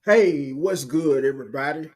Hey, what's good, everybody?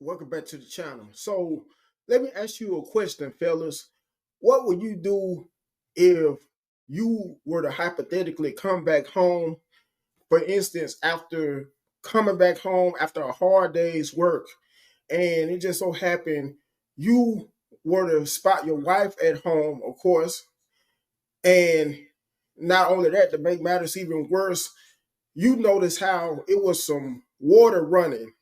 Welcome back to the channel. So, let me ask you a question, fellas. What would you do if you were to hypothetically come back home, for instance, after coming back home after a hard day's work, and it just so happened you were to spot your wife at home, of course, and not only that, to make matters even worse, you notice how it was some water running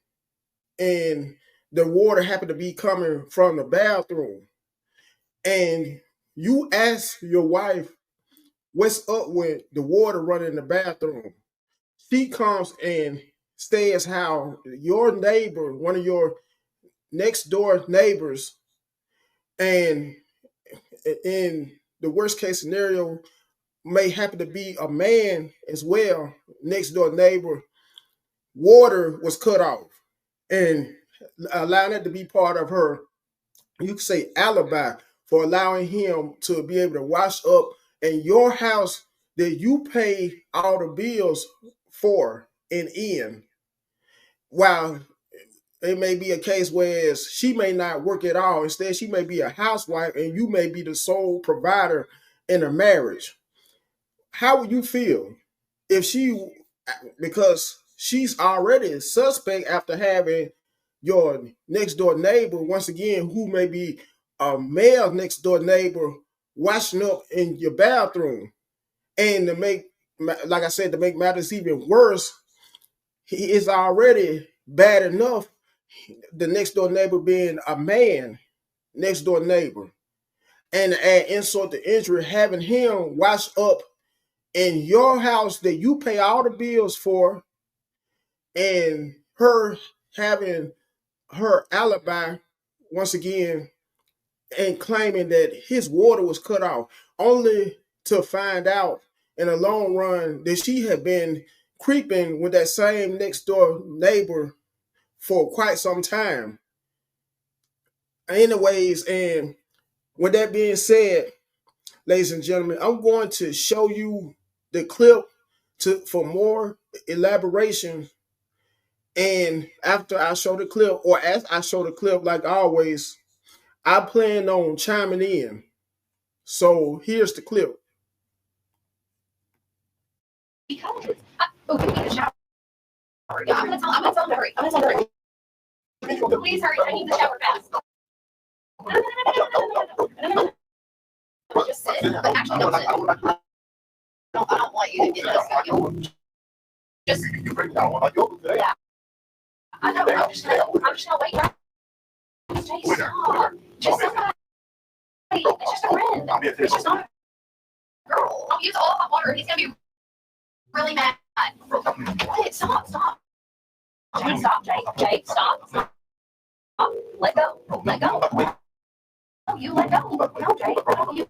and the water happened to be coming from the bathroom, and you ask your wife what's up with the water running in the bathroom. She comes and says how your neighbor, one of your next door neighbors, and in the worst case scenario may happen to be a man as well, next door neighbor, water was cut off, and allowing it to be part of her, you could say, alibi for allowing him to be able to wash up in your house that you pay all the bills for and in. While it may be a case where she may not work at all. Instead, she may be a housewife and you may be the sole provider in a marriage. How would you feel if she, because she's already a suspect after having your next door neighbor, once again, who may be a male next door neighbor, washing up in your bathroom? And to make, like I said, to make matters even worse, he is already bad enough, the next door neighbor being a man next door neighbor. And to add insult to injury, having him wash up in your house that you pay all the bills for, and her having her alibi once again and claiming that his water was cut off, only to find out in the long run that she had been creeping with that same next door neighbor for quite some time. Anyways, and with that being said, ladies and gentlemen, I'm going to show you the clip for more elaboration. And after I show the clip, or as I show the clip, like always, I plan on chiming in. So here's the clip. Because oh, we need a shower. Yeah, I'm gonna tell him to hurry. I'm gonna tell him to hurry. Please hurry. I need the shower fast. No. Just sit. But actually, don't sit. I don't want you to get this. Just. Yeah. I know. I'm just gonna wait. Jay, stop. Just somebody. It's just a friend. It's just not a girl. I'll use all hot water. He's gonna be really mad. Wait, stop. Jay, stop. Jay, stop. Let go. No, you let go. No, Jay. No, you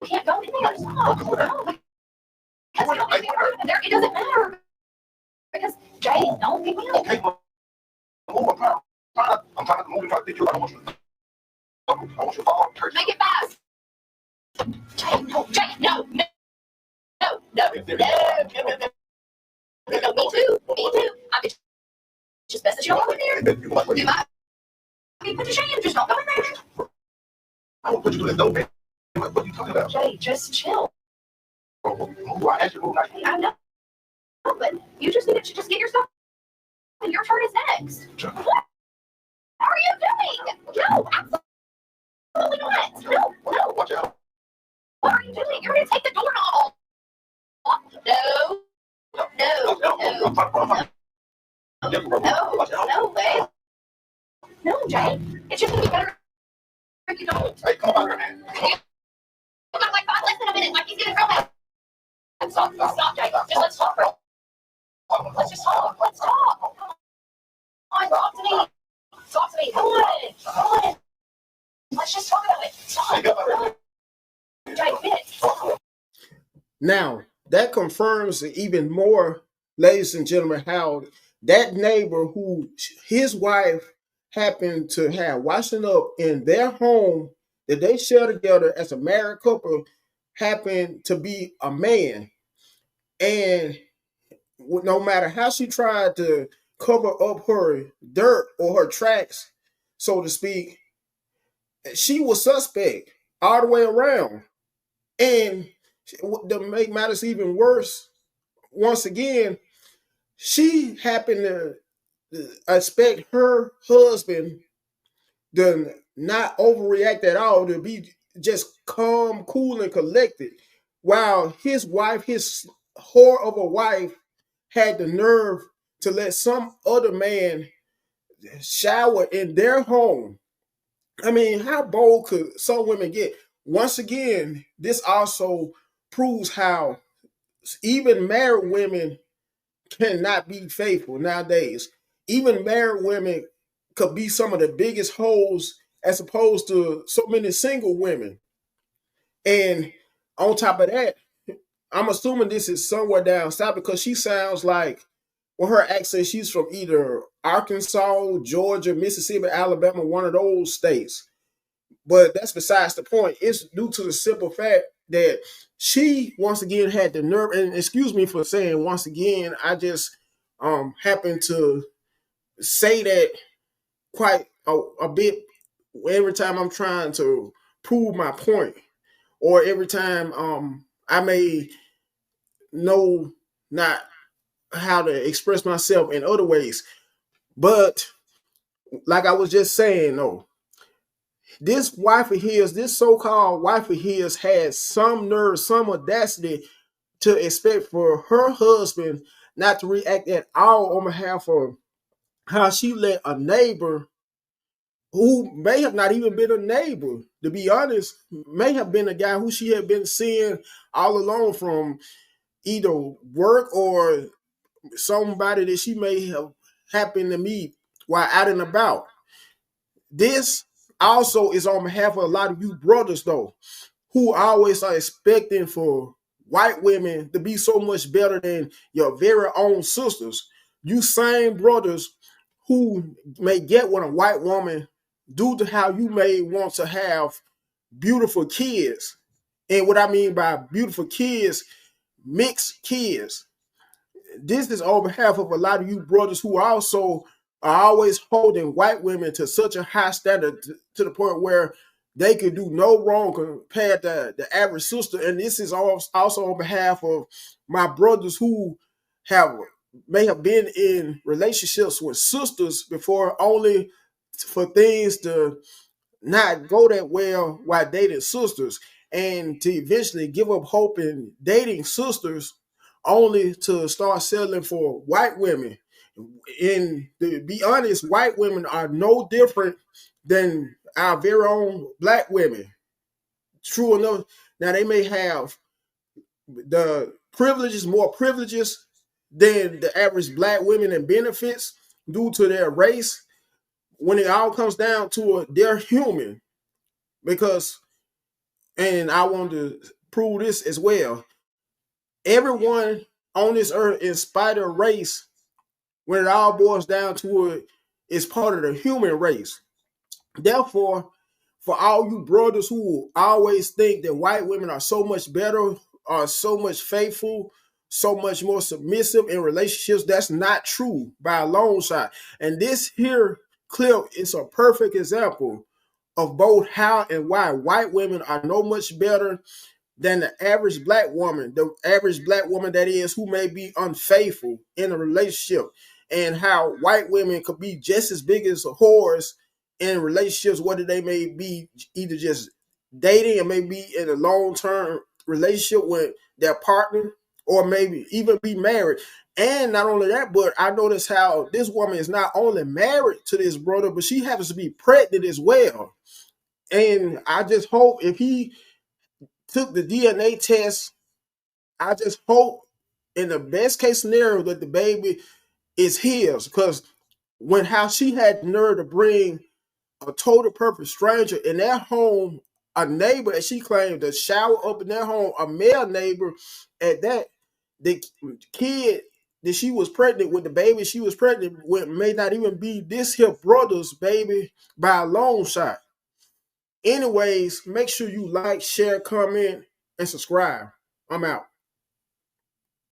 can't go anywhere. Stop. No. Because I don't think there. It doesn't matter. Because Jay, don't get me up. Okay, I'm trying to move and try to think you. I don't want you to. I want you to fall. Make it fast. Jay, no. No. Me too. I just best that you don't go in there. Do my. Put your shame. Just don't go in there. I won't put you in the door, man. What are you talking about? Jay, just chill. I asked you to move. I know, but you just need to just get your stuff. And your turn is next. What are you doing? No, absolutely not. No. Watch out. What are you doing? You're going to take the doorknob off. No. No way. No, Jay. It's just going to be better if you don't. Hey, come on, man. You got like less than a minute. Like he's getting real bad. Stop, Jay. Just let's talk, bro. Let's just talk. Let's talk. Come on, talk to me. Come on. Let's just talk about it. Stop. Jay, minutes. Now, that confirms even more, ladies and gentlemen, how that neighbor who his wife happened to have washing up in their home that they share together as a married couple happened to be a man. And no matter how she tried to cover up her dirt or her tracks, so to speak, she was suspect all the way around. And to make matters even worse, once again, she happened to expect her husband to not overreact at all, to be just calm, cool, and collected, while his wife, his whore of a wife, had the nerve to let some other man shower in their home. I mean, how bold could some women get? Once again, this also proves how even married women cannot be faithful nowadays. Even married women could be some of the biggest hoes as opposed to so many single women. And on top of that, I'm assuming this is somewhere down south because she sounds like, well, her accent, she's from either Arkansas, Georgia, Mississippi, Alabama, one of those states. But that's besides the point. It's due to the simple fact that she once again had the nerve, and excuse me for saying once again, I just happen to say that quite a bit every time I'm trying to prove my point, or every time I may know not how to express myself in other ways. But like I was just saying, though, this wife of his, this so-called wife of his, had some nerve, some audacity to expect for her husband not to react at all on behalf of how she let a neighbor who may have not even been a neighbor, to be honest, may have been a guy who she had been seeing all along from either work or somebody that she may have happened to meet while out and about. This also is on behalf of a lot of you brothers, though, who always are expecting for white women to be so much better than your very own sisters. You same brothers who may get with a white woman due to how you may want to have beautiful kids. And what I mean by beautiful kids, mixed kids. This is on behalf of a lot of you brothers who also are always holding white women to such a high standard to the point where they could do no wrong compared to the average sister. And this is also on behalf of my brothers who have may have been in relationships with sisters before, only for things to not go that well while dating sisters, and to eventually give up hope in dating sisters only to start settling for white women. And to be honest, white women are no different than our very own black women. True enough, now they may have the privileges, more privileges than the average black women and benefits due to their race. When it all comes down to it, they're human. Because, and I want to prove this as well, everyone on this earth, in spite of race, when it all boils down to it, is part of the human race. Therefore, for all you brothers who always think that white women are so much better, are so much faithful, so much more submissive in relationships, that's not true by a long shot. And this here clip is a perfect example of both how and why white women are no much better than the average black woman, that is, who may be unfaithful in a relationship, and how white women could be just as big as whores in relationships, whether they may be either just dating and maybe in a long-term relationship with their partner, or maybe even be married. And not only that, but I notice how this woman is not only married to this brother, but she happens to be pregnant as well. And I just hope if he took the DNA test, I just hope in the best case scenario that the baby is his. Because when how she had the nerve to bring a total perfect stranger in their home, a neighbor that she claimed to shower up in their home, a male neighbor at that, the kid that she was pregnant with, the baby she was pregnant with, may not even be this here brother's baby by a long shot. Anyways, make sure you like, share, comment, and subscribe. I'm out.